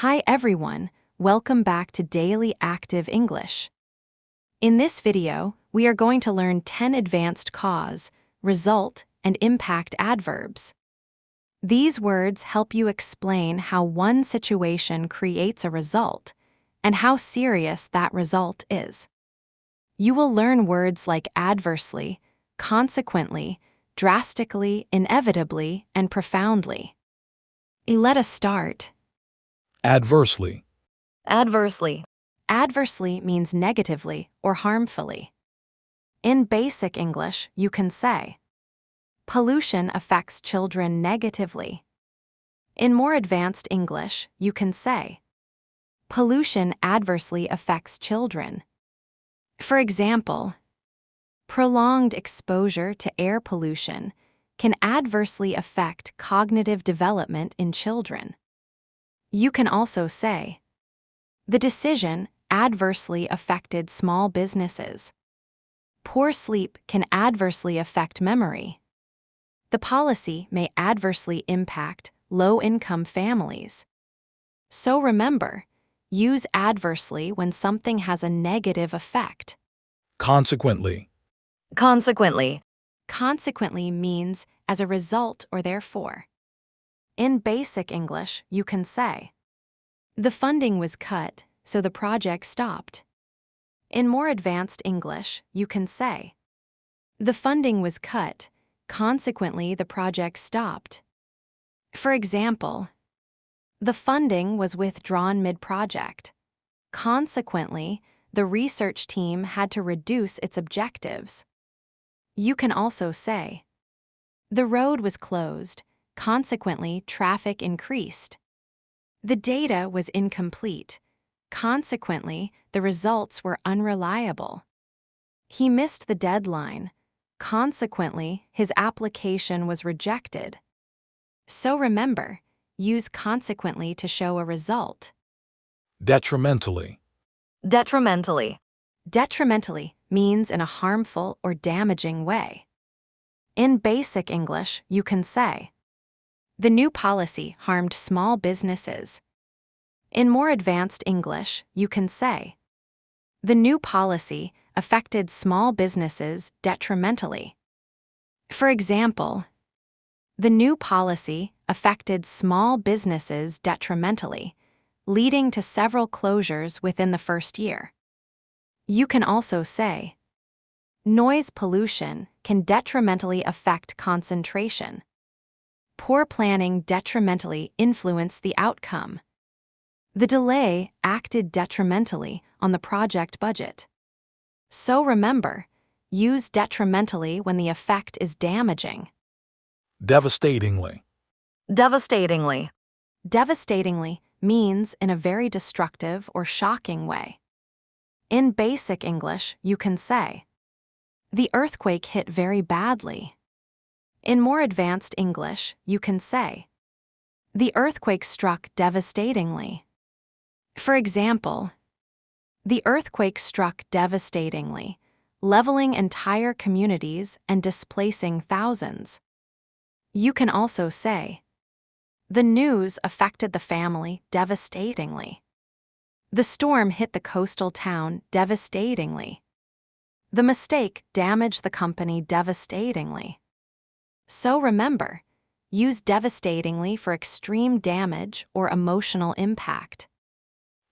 Hi everyone, welcome back to Daily Active English. In this video, we are going to learn 10 advanced cause, result, and impact adverbs. These words help you explain how one situation creates a result and how serious that result is. You will learn words like adversely, consequently, drastically, inevitably, and profoundly. Let us start. Adversely. Adversely. Adversely means negatively or harmfully. In basic English, you can say, pollution affects children negatively. In more advanced English, you can say, pollution adversely affects children. For example, prolonged exposure to air pollution can adversely affect cognitive development in children. You can also say, the decision adversely affected small businesses. Poor sleep can adversely affect memory. The policy may adversely impact low-income families. So remember, use adversely when something has a negative effect. Consequently. Consequently. Consequently means as a result or therefore. In basic English, you can say, the funding was cut, so the project stopped. In more advanced English, you can say, the funding was cut, consequently the project stopped. For example, the funding was withdrawn mid-project. Consequently, the research team had to reduce its objectives. You can also say, the road was closed, consequently traffic increased. The data was incomplete. Consequently, the results were unreliable. He missed the deadline. Consequently, his application was rejected. So remember, use consequently to show a result. Detrimentally. Detrimentally. Detrimentally means in a harmful or damaging way. In basic English, you can say, the new policy harmed small businesses. In more advanced English, you can say, the new policy affected small businesses detrimentally. For example, the new policy affected small businesses detrimentally, leading to several closures within the first year. You can also say, noise pollution can detrimentally affect concentration. Poor planning detrimentally influenced the outcome. The delay acted detrimentally on the project budget. So remember, use detrimentally when the effect is damaging. Devastatingly. Devastatingly. Devastatingly means in a very destructive or shocking way. In basic English, you can say, the earthquake hit very badly. In more advanced English, you can say, the earthquake struck devastatingly. For example, the earthquake struck devastatingly, leveling entire communities and displacing thousands. You can also say, the news affected the family devastatingly. The storm hit the coastal town devastatingly. The mistake damaged the company devastatingly. So remember, use devastatingly for extreme damage or emotional impact.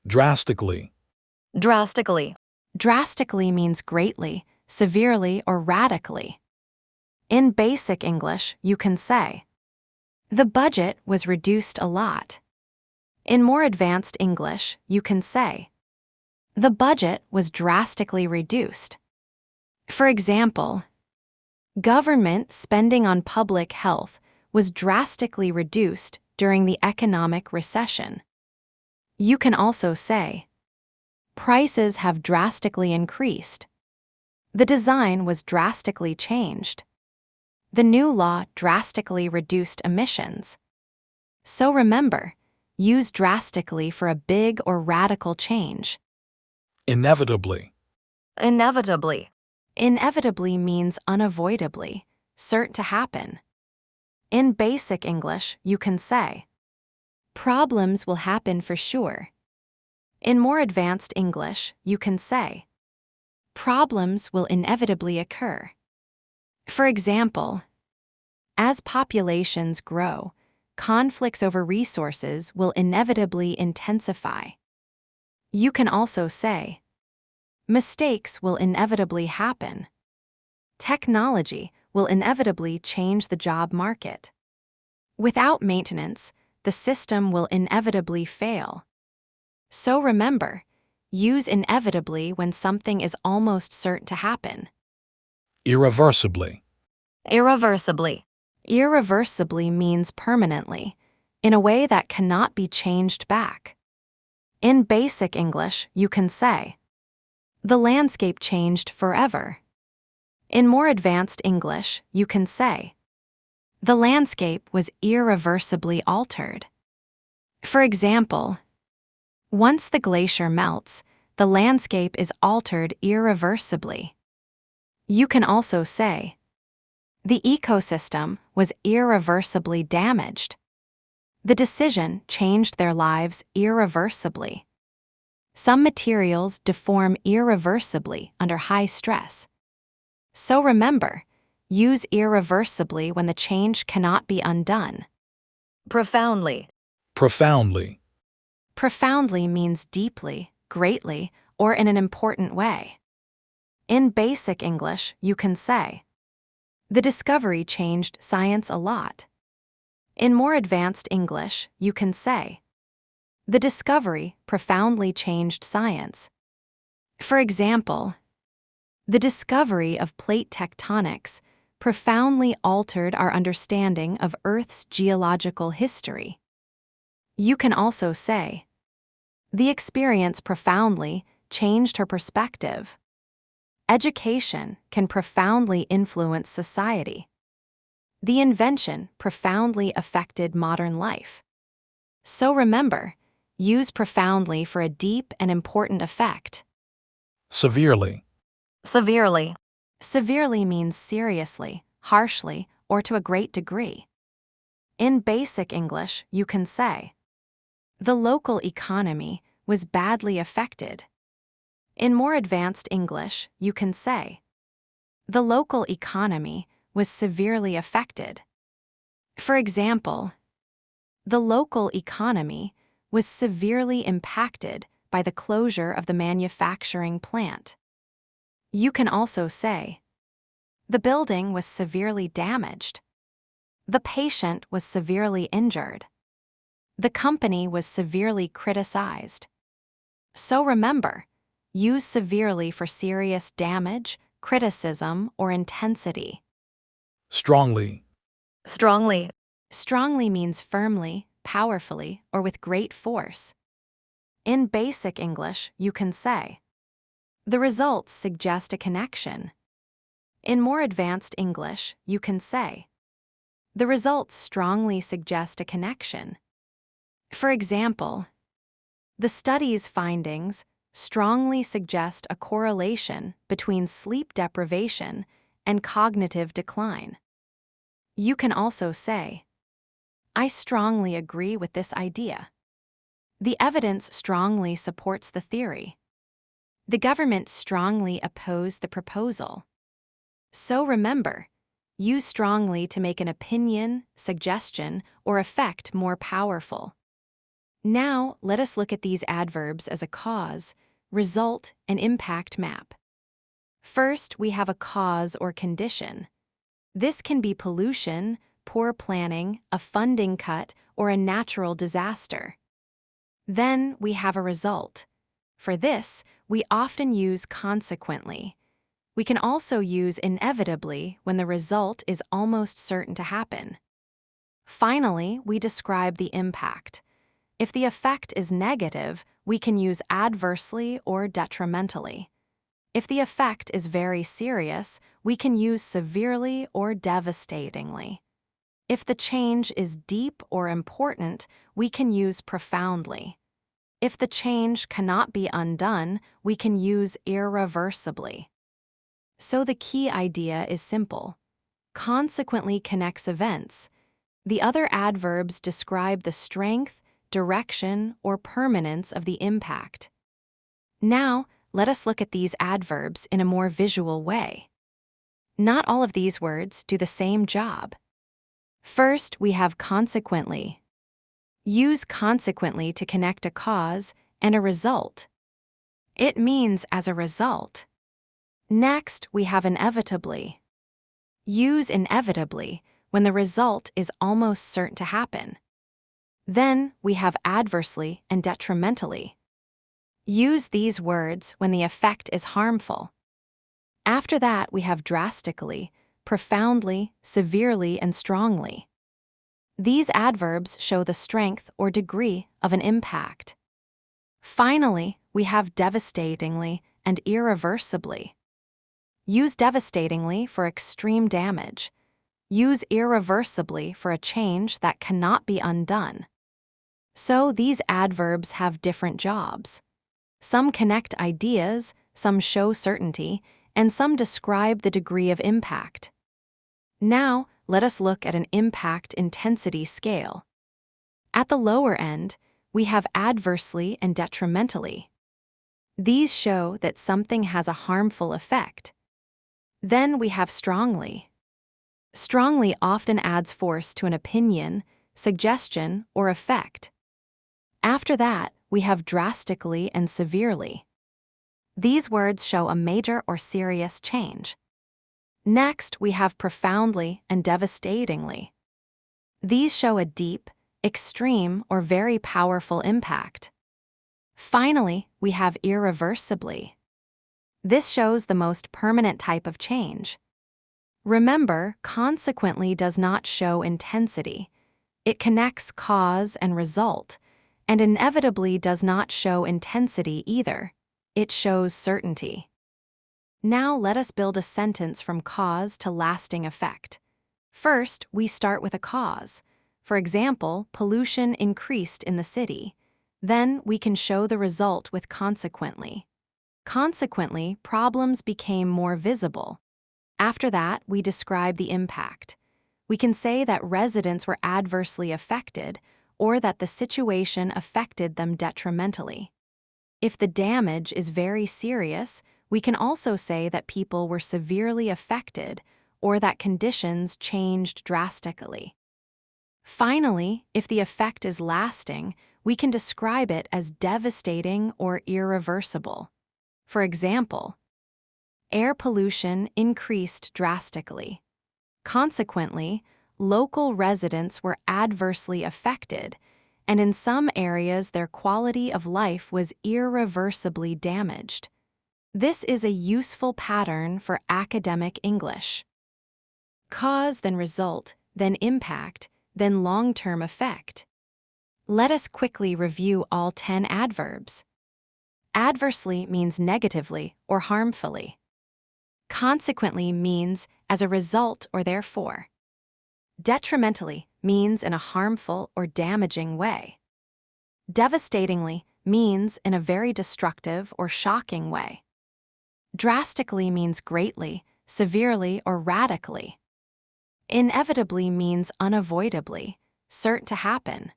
Drastically. Drastically. Drastically means greatly, severely, or radically. In basic English, you can say, the budget was reduced a lot. In more advanced English, you can say, the budget was drastically reduced. For example, government spending on public health was drastically reduced during the economic recession. You can also say, prices have drastically increased. The design was drastically changed. The new law drastically reduced emissions. So remember, use drastically for a big or radical change. Inevitably. Inevitably. Inevitably means unavoidably, certain to happen. In basic English, you can say, Problems will happen for sure. In more advanced English, you can say, problems will inevitably occur. For example, as populations grow, conflicts over resources will inevitably intensify. You can also say, mistakes will inevitably happen. Technology will inevitably change the job market. Without maintenance, the system will inevitably fail. So remember, use inevitably when something is almost certain to happen. Irreversibly. Irreversibly. Irreversibly means permanently, in a way that cannot be changed back. In basic English, you can say, the landscape changed forever. In more advanced English, you can say, the landscape was irreversibly altered. For example, once the glacier melts, the landscape is altered irreversibly. You can also say, the ecosystem was irreversibly damaged. The decision changed their lives irreversibly. Some materials deform irreversibly under high stress. So remember, use irreversibly when the change cannot be undone. Profoundly. Profoundly. Profoundly means deeply, greatly, or in an important way. In basic English, you can say, the discovery changed science a lot. In more advanced English, you can say, the discovery profoundly changed science. For example, the discovery of plate tectonics profoundly altered our understanding of Earth's geological history. You can also say, the experience profoundly changed her perspective. Education can profoundly influence society. The invention profoundly affected modern life. So remember, use profoundly for a deep and important effect. Severely. Severely. Severely means seriously, harshly, or to a great degree. In basic English, you can say, the local economy was badly affected. In more advanced English, you can say, the local economy was severely affected. For example, the local economy was severely impacted by the closure of the manufacturing plant. You can also say, the building was severely damaged. The patient was severely injured. The company was severely criticized. So remember, use severely for serious damage, criticism, or intensity. Strongly. Strongly. Strongly means firmly, powerfully, or with great force. In basic English, you can say, the results suggest a connection. In more advanced English, you can say, the results strongly suggest a connection. For example, the study's findings strongly suggest a correlation between sleep deprivation and cognitive decline. You can also say, I strongly agree with this idea. The evidence strongly supports the theory. The government strongly opposed the proposal. So remember, use strongly to make an opinion, suggestion, or effect more powerful. Now, let us look at these adverbs as a cause, result, and impact map. First, we have a cause or condition. This can be pollution, poor planning, a funding cut, or a natural disaster. Then we have a result. For this, we often use consequently. We can also use inevitably when the result is almost certain to happen. Finally, we describe the impact. If the effect is negative, we can use adversely or detrimentally. If the effect is very serious, we can use severely or devastatingly. If the change is deep or important, we can use profoundly. If the change cannot be undone, we can use irreversibly. So the key idea is simple. Consequently connects events. The other adverbs describe the strength, direction, or permanence of the impact. Now, let us look at these adverbs in a more visual way. Not all of these words do the same job. First, we have consequently. Use consequently to connect a cause and a result. It means as a result. Next, we have inevitably. Use inevitably when the result is almost certain to happen. Then, we have adversely and detrimentally. Use these words when the effect is harmful. After that, we have drastically, profoundly, severely, and strongly. These adverbs show the strength or degree of an impact. Finally, we have devastatingly and irreversibly. Use devastatingly for extreme damage. Use irreversibly for a change that cannot be undone. So these adverbs have different jobs. Some connect ideas, some show certainty, and some describe the degree of impact. Now, let us look at an impact intensity scale. At the lower end, we have adversely and detrimentally. These show that something has a harmful effect. Then we have strongly. Strongly often adds force to an opinion, suggestion, or effect. After that, we have drastically and severely. These words show a major or serious change. Next, we have profoundly and devastatingly. These show a deep, extreme, or very powerful impact. Finally, we have irreversibly. This shows the most permanent type of change. Remember, consequently does not show intensity. It connects cause and result, and inevitably does not show intensity either. It shows certainty. Now let us build a sentence from cause to lasting effect. First, we start with a cause. For example, pollution increased in the city. Then we can show the result with consequently. Consequently, problems became more visible. After that, we describe the impact. We can say that residents were adversely affected or that the situation affected them detrimentally. If the damage is very serious, we can also say that people were severely affected or that conditions changed drastically. Finally, if the effect is lasting, we can describe it as devastating or irreversible. For example, air pollution increased drastically. Consequently, local residents were adversely affected, and in some areas their quality of life was irreversibly damaged. This is a useful pattern for academic English. Cause, then result, then impact, then long-term effect. Let us quickly review all 10 adverbs. Adversely means negatively or harmfully. Consequently means as a result or therefore. Detrimentally means in a harmful or damaging way. Devastatingly means in a very destructive or shocking way. Drastically means greatly, severely, or radically. Inevitably means unavoidably, certain to happen.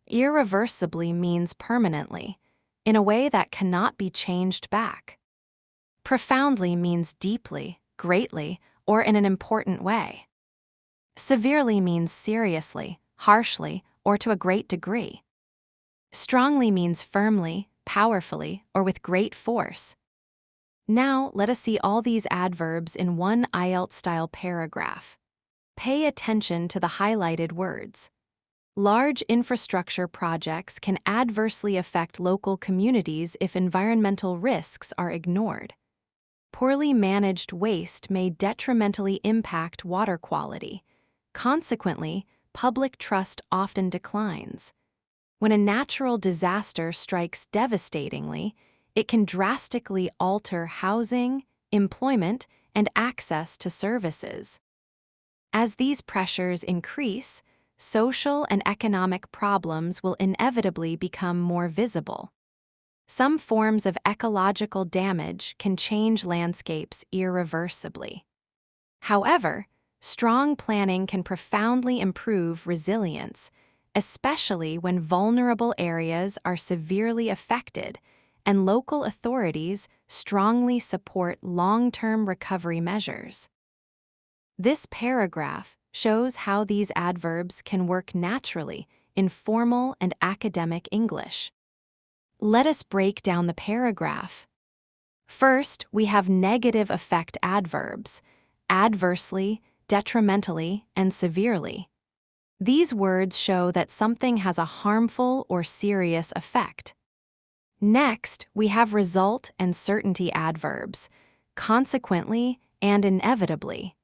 Irreversibly means permanently, in a way that cannot be changed back. Profoundly means deeply, greatly, or in an important way. Severely means seriously, harshly, or to a great degree. Strongly means firmly, powerfully, or with great force. Now, let us see all these adverbs in one IELTS-style paragraph. Pay attention to the highlighted words. Large infrastructure projects can adversely affect local communities if environmental risks are ignored. Poorly managed waste may detrimentally impact water quality. Consequently, public trust often declines. When a natural disaster strikes devastatingly, it can drastically alter housing, employment, and access to services. As these pressures increase, social and economic problems will inevitably become more visible. Some forms of ecological damage can change landscapes irreversibly. However, strong planning can profoundly improve resilience, especially when vulnerable areas are severely affected and local authorities strongly support long-term recovery measures. This paragraph shows how these adverbs can work naturally in formal and academic English. Let us break down the paragraph. First, we have negative effect adverbs: adversely, detrimentally, and severely. These words show that something has a harmful or serious effect. Next, we have result and certainty adverbs: consequently and inevitably.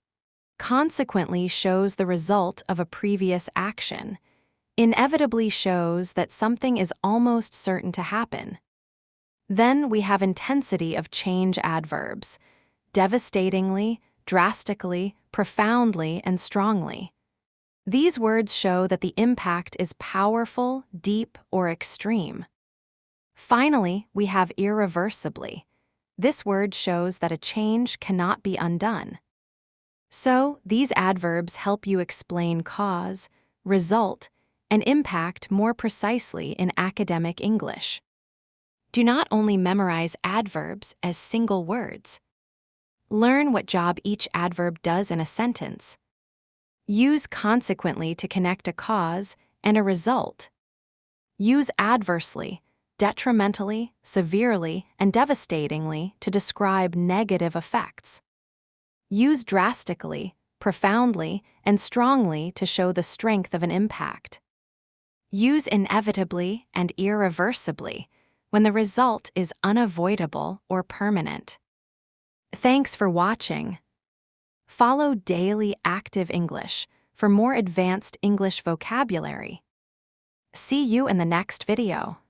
Consequently shows the result of a previous action. Inevitably shows that something is almost certain to happen. Then we have intensity of change adverbs: devastatingly, drastically, profoundly, and strongly. These words show that the impact is powerful, deep, or extreme. Finally, we have irreversibly. This word shows that a change cannot be undone. So, these adverbs help you explain cause, result, and impact more precisely in academic English. Do not only memorize adverbs as single words. Learn what job each adverb does in a sentence. Use consequently to connect a cause and a result. Use adversely, detrimentally, severely, and devastatingly to describe negative effects. Use drastically, profoundly, and strongly to show the strength of an impact. Use inevitably and irreversibly when the result is unavoidable or permanent. Thanks for watching. Follow Daily Active English for more advanced English vocabulary. See you in the next video.